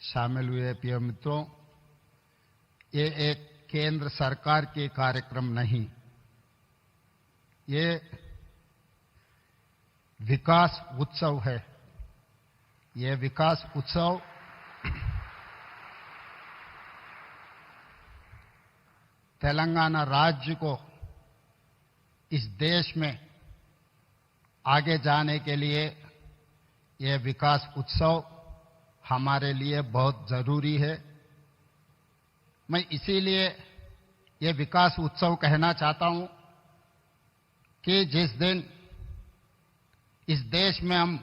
शामिल हुए प्रिय मित्रों, ये एक केंद्र सरकार के कार्यक्रम नहीं, ये विकास उत्सव है। ये विकास उत्सव तेलंगाना राज्य को इस देश में आगे जाने के लिए यह विकास उत्सव हमारे लिए बहुत जरूरी है। मैं इसीलिए ये विकास उत्सव कहना चाहता हूं कि जिस दिन इस देश में हम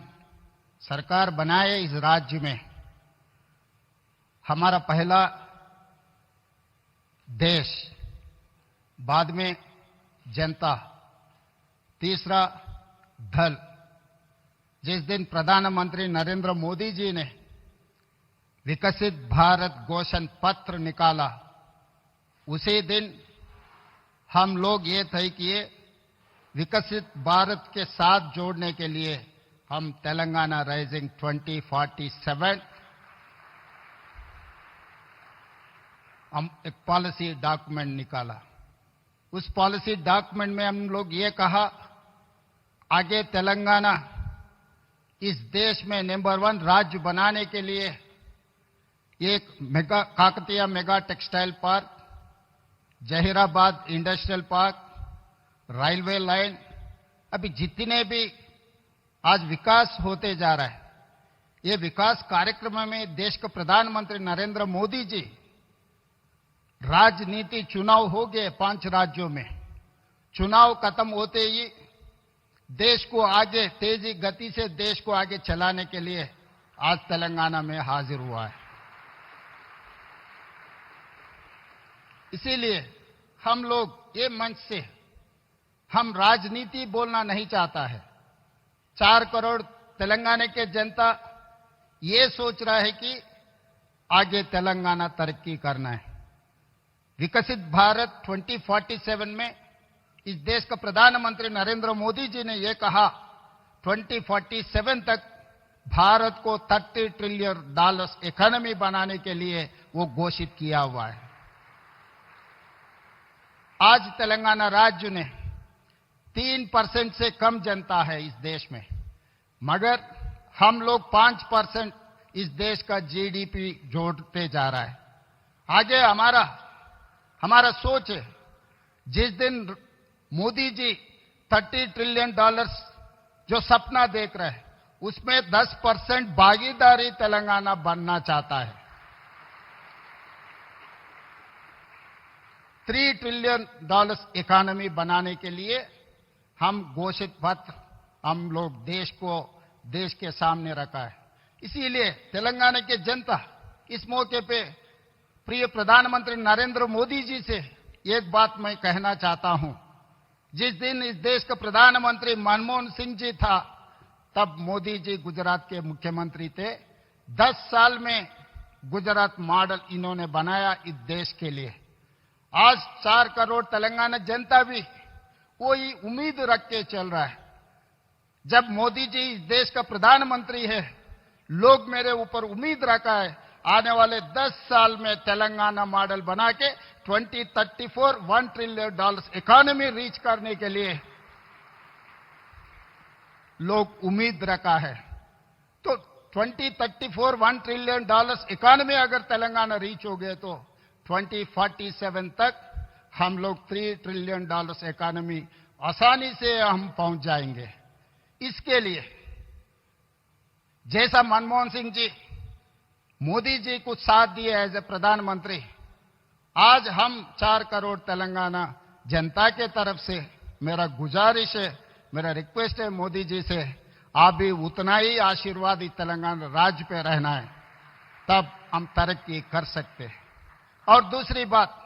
सरकार बनाए, इस राज्य में हमारा पहला देश, बाद में जनता, तीसरा दल, जिस दिन प्रधानमंत्री नरेंद्र मोदी जी ने विकसित भारत घोषण पत्र निकाला, उसी दिन हम लोग ये तय किए विकसित भारत के साथ जोड़ने के लिए हम तेलंगाना राइजिंग 2047 हम एक पॉलिसी डॉक्यूमेंट निकाला। उस पॉलिसी डॉक्यूमेंट में हम लोग ये कहा, आगे तेलंगाना इस देश में नंबर 1 राज्य बनाने के लिए एक Kakatiya mega textile park, Zaheerabad industrial park, railway line, अभी जितने भी आज विकास होते जा रहा है, ये विकास कार्यक्रम में देश के प्रधानमंत्री नरेंद्र मोदी जी, राजनीति चुनाव हो गए 5 राज्यों में, चुनाव खत्म होते ही देश को आगे तेजी गति से देश को आगे चलाने के लिए आज तेलंगाना में हाजिर हुआ है। इसीलिए हम लोग ये मंच से हम राजनीति बोलना नहीं चाहता है। 4 करोड़ तेलंगाना के जनता ये सोच रहा है कि आगे तेलंगाना तरक्की करना है। विकसित भारत 2047 में इस देश का प्रधानमंत्री नरेंद्र मोदी जी ने यह कहा 2047 तक भारत को $30 ट्रिलियन इकोनॉमी बनाने के लिए वो घोषित किया हुआ है। आज तेलंगाना राज्य ने 3% से कम जनता है इस देश में, मगर हम लोग 5% इस देश का जीडीपी जोड़ते जा रहा है। आगे हमारा सोच है, जिस दिन मोदी जी $30 ट्रिलियन जो सपना देख रहे हैं, उसमें 10% भागीदारी तेलंगाना बनना चाहता है। $3 ट्रिलियन इकोनॉमी बनाने के लिए हम घोषित पत्र हम लोग देश के सामने रखा है। इसीलिए तेलंगाना के जनता इस मौके पे प्रिय प्रधानमंत्री नरेंद्र मोदी जी से एक बात मैं कहना चाहता हूं। जिस दिन इस देश का प्रधानमंत्री मनमोहन सिंह जी था, तब मोदी जी गुजरात के मुख्यमंत्री थे। 10 साल में गुजरात मॉडल इन्होंने बनाया इस देश के लिए। आज 4 करोड़ तेलंगाना जनता भी वही उम्मीद रख के चल रहा है। जब मोदी जी इस देश का प्रधानमंत्री है, लोग मेरे ऊपर उम्मीद रखा है, आने वाले 10 साल में तेलंगाना मॉडल बना के 2034 $1 ट्रिलियन इकोनॉमी रीच करने के लिए लोग उम्मीद रखा है। तो 2034 $1 ट्रिलियन इकोनॉमी अगर तेलंगाना रीच हो गए तो 2047 तक हम लोग $3 ट्रिलियन इकोनॉमी आसानी से हम पहुंच जाएंगे। इसके लिए जैसा मनमोहन सिंह जी मोदी जी को साथ दिए एज ए प्रधानमंत्री, आज हम 4 करोड़ तेलंगाना जनता के तरफ से मेरा गुजारिश है, मेरा रिक्वेस्ट है मोदी जी से, आप भी उतना ही आशीर्वाद इस तेलंगाना राज्य पे रहना है, तब हम तरक्की कर सकते हैं। और दूसरी बात,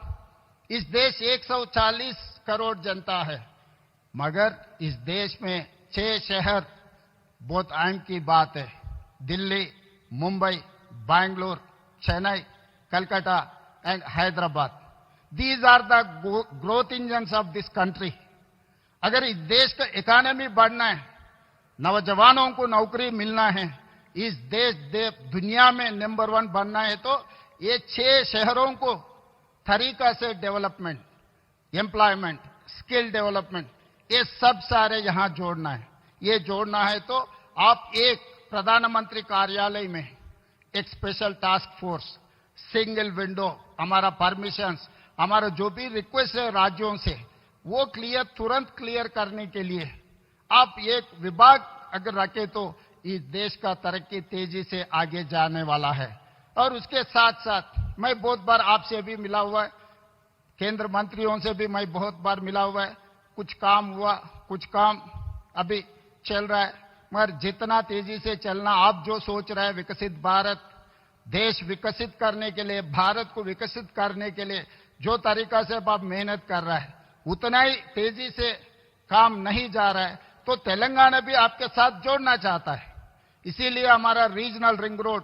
इस देश 140 करोड़ जनता है, मगर इस देश में 6 शहर बहुत अहम की बात है। Delhi, Mumbai, Bangalore, Chennai, Calcutta and Hyderabad. These are the growth engines of this country. अगर इस देश का इकोनॉमी बढ़ना है, नौजवानों को नौकरी मिलना है, इस दुनिया में नंबर 1 बनना है तो ये 6 शहरों को तरीका से डेवलपमेंट, एम्प्लॉयमेंट, स्किल डेवलपमेंट, ये सब सारे यहां जोड़ना है। ये जोड़ना है तो आप एक प्रधानमंत्री कार्यालय में एक special task force, single window, हमारा परमिशंस, हमारा जो भी रिक्वेस्ट है राज्यों से वो तुरंत क्लियर करने के लिए आप एक विभाग अगर रखे तो इस देश का तरक्की तेजी से आगे जाने वाला है। और उसके साथ साथ मैं बहुत बार आपसे भी मिला हुआ है, केंद्र मंत्रियों से भी मैं बहुत बार मिला हुआ है, कुछ काम हुआ, कुछ काम अभी चल रहा है, मगर जितना तेजी से चलना आप जो सोच रहे हैं विकसित भारत, देश विकसित करने के लिए, भारत को विकसित करने के लिए जो तरीका से आप मेहनत कर रहा है उतना ही तेजी से काम नहीं जा रहा है, तो तेलंगाना भी आपके साथ जोड़ना चाहता है। इसीलिए हमारा regional ring road,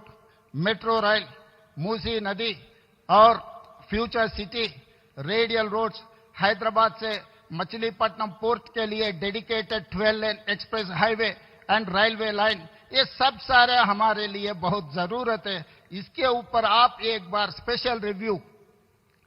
metro rail, Musi नदी और future city, radial roads, Hyderabad से मछलीपट्टनम पोर्ट के लिए dedicated 12 lane express highway and railway line, ये सब सारे हमारे लिए बहुत जरूरत है। इसके ऊपर आप एक बार स्पेशल रिव्यू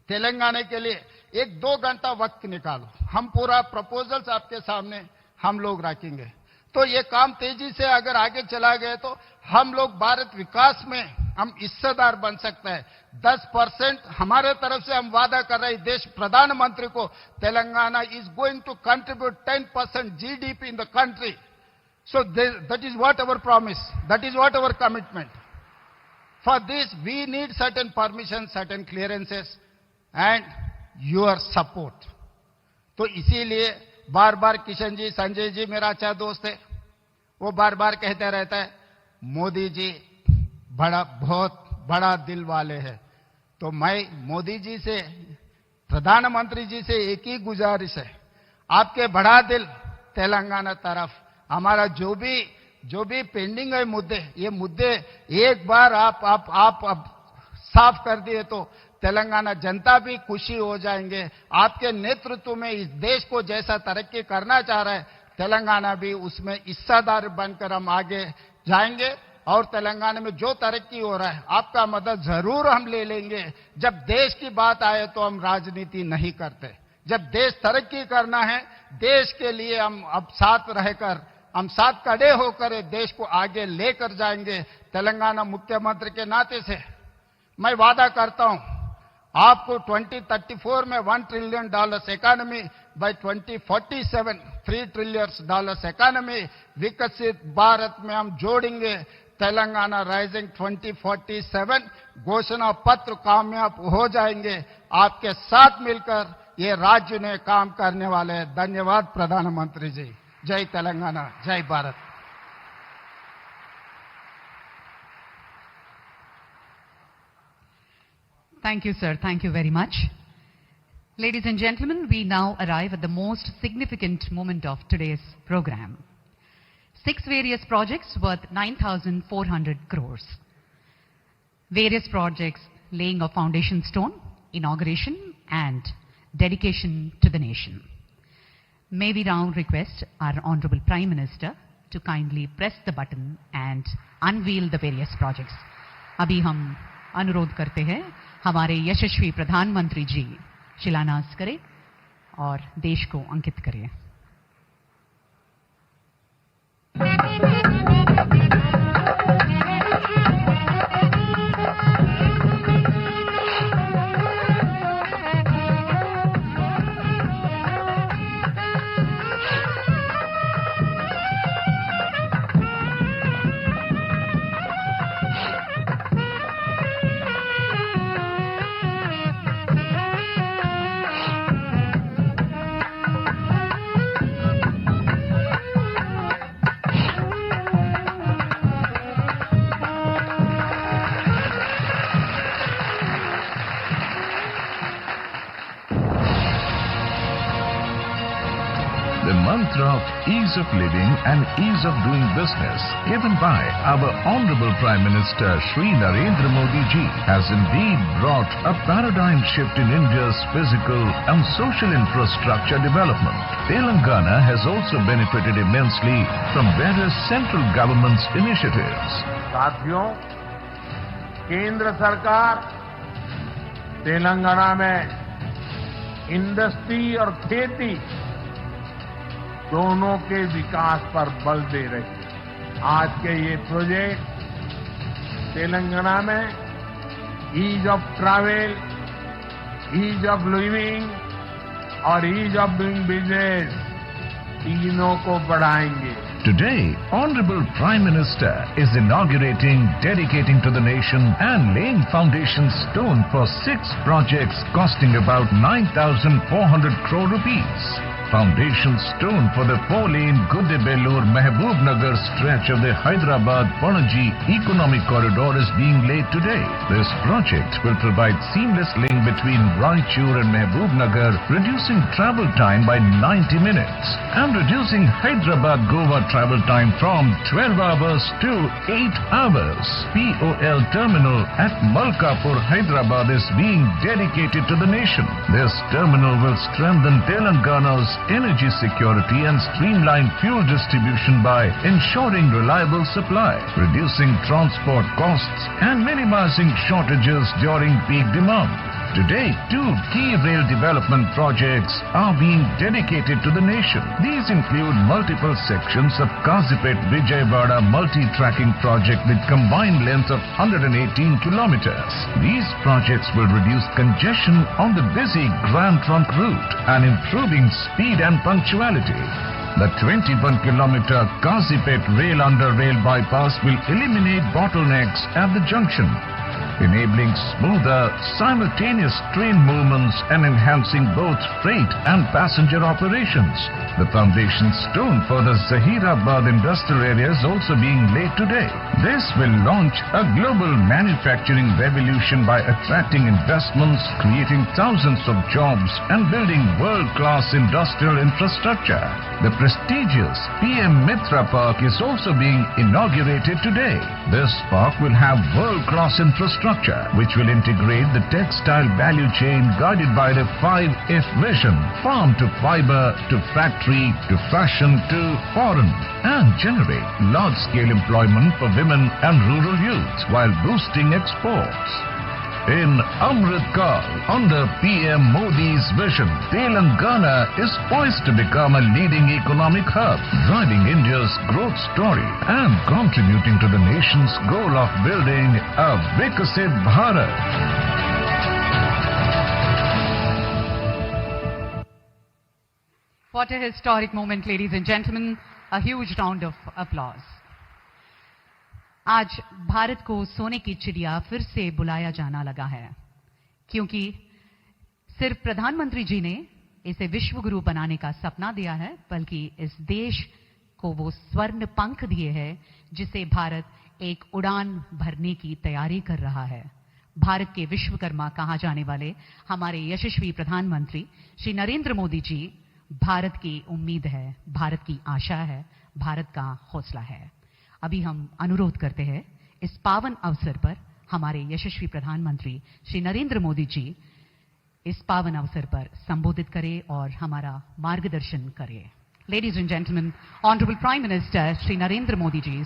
तेलंगाना के लिए 1-2 घंटा वक्त निकालो, हम पूरा प्रपोजल्स आपके सामने हम लोग रखेंगे। तो ये काम तेजी से अगर आगे चला गया तो हम लोग भारत विकास में हम हिस्सेदार बन सकते हैं। 10% हमारे तरफ से हम वादा कर रहे हैं देश प्रधानमंत्री को, Telangana is going to contribute 10% GDP in the country. So that is what our promise, that is what our commitment. For this we need certain permissions, certain clearances and your support. तो इसीलिए बार बार किशन जी, संजय जी मेरा अच्छा दोस्त है, वो बार बार कहते रहता है मोदी जी बहुत बड़ा दिल वाले हैं। तो मैं मोदी जी से, प्रधानमंत्री जी से एक ही गुजारिश है, आपके बड़ा दिल तेलंगाना तरफ हमारा जो भी पेंडिंग है मुद्दे, ये मुद्दे एक बार आप साफ कर दिए तो तेलंगाना जनता भी खुशी हो जाएंगे। आपके नेतृत्व में इस देश को जैसा तरक्की करना चाह रहा है, तेलंगाना भी उसमें हिस्सेदार बनकर हम आगे जाएंगे। और तेलंगाना में जो तरक्की हो रहा है आपका मदद जरूर हम ले लेंगे। जब देश की बात आए तो हम राजनीति नहीं करते, जब देश तरक्की करना है, देश के लिए हम अब साथ रहकर, हम साथ खड़े होकर देश को आगे लेकर जाएंगे। तेलंगाना मुख्यमंत्री के नाते से मैं वादा करता हूं आपको 2034 में $1 trillion economy, by 2047 $3 trillion economy, विकसित भारत में हम जोड़ेंगे। तेलंगाना राइजिंग 2047 घोषणा पत्र कामयाब हो जाएंगे। आपके साथ मिलकर ये राज्य ने काम करने वाले हैं। धन्यवाद प्रधानमंत्री जी। जय तेलंगाना, जय Bharat. Thank you, sir. Thank you very much. Ladies and gentlemen, we now arrive at the most significant moment of today's program. 6 various projects worth 9,400 crores. Various projects laying a foundation stone, inauguration and dedication to the nation. May we now request our Honorable Prime Minister to kindly press the button and unveil the various projects. अभी हम अनुरोध करते हैं हमारे यशस्वी प्रधानमंत्री जी शिलान्यास करें और देश को अंकित करें। The mantra of ease of living and ease of doing business given by our Honorable Prime Minister Shri Narendra Modi ji has indeed brought a paradigm shift in India's physical and social infrastructure development. Telangana has also benefited immensely from various central government's initiatives. साथियों, केंद्र सरकार तेलंगाना में industry और खेती दोनों के विकास पर बल दे रही है। आज के ये प्रोजेक्ट तेलंगाना में ease of travel, ease of living और ईज ऑफ डूइंग बिजनेस तीनों को बढ़ाएंगे। Today, Honorable Prime Minister is inaugurating, dedicating to the nation and laying foundation stone for 6 projects costing about 9,400 crore rupees. Foundation stone for the 4-lane Guddebellur-Mehboob-Nagar stretch of the Hyderabad-Panaji Economic Corridor is being laid today. This project will provide seamless link between Raichur and Mehboob-Nagar, reducing travel time by 90 minutes and reducing Hyderabad-Goa travel time from 12 hours to 8 hours. POL terminal at Malkapur, Hyderabad is being dedicated to the nation. This terminal will strengthen Telangana's energy security and streamline fuel distribution by ensuring reliable supply, reducing transport costs and minimizing shortages during peak demand. Today, 2 key rail development projects are being dedicated to the nation. These include multiple sections of Kazipet-Vijayawada multi-tracking project with combined length of 118 kilometers. These projects will reduce congestion on the busy Grand Trunk route and improving speed and punctuality. The 21-kilometer Kazipet rail under rail bypass will eliminate bottlenecks at the junction, enabling smoother, simultaneous train movements and enhancing both freight and passenger operations. The foundation stone for the Zahirabad industrial area is also being laid today. This will launch a global manufacturing revolution by attracting investments, creating thousands of jobs and building world-class industrial infrastructure. The prestigious PM Mitra Park is also being inaugurated today. This park will have world-class infrastructure which will integrate the textile value chain guided by the 5F vision, farm to fiber to factory to fashion to foreign, and generate large-scale employment for women and rural youth while boosting exports. In Amrit Kaal, under PM Modi's vision, Telangana is poised to become a leading economic hub, driving India's growth story and contributing to the nation's goal of building a Vikasit Bharat. What a historic moment, ladies and gentlemen. A huge round of applause. आज भारत को सोने की चिड़िया फिर से बुलाया जाना लगा है, क्योंकि सिर्फ प्रधानमंत्री जी ने इसे विश्व गुरु बनाने का सपना दिया है, बल्कि इस देश को वो स्वर्ण पंख दिए हैं जिसे भारत एक उड़ान भरने की तैयारी कर रहा है। भारत के विश्वकर्मा कहा जाने वाले हमारे यशस्वी प्रधानमंत्री श्री नरेंद्र मोदी जी भारत की उम्मीद है, भारत की आशा है, भारत का हौसला है। अभी हम अनुरोध करते हैं इस पावन अवसर पर हमारे यशस्वी प्रधानमंत्री श्री नरेंद्र मोदी जी इस पावन अवसर पर संबोधित करें और हमारा मार्गदर्शन करें। Ladies and gentleman, honourable prime minister Shri Narendra Modi ji,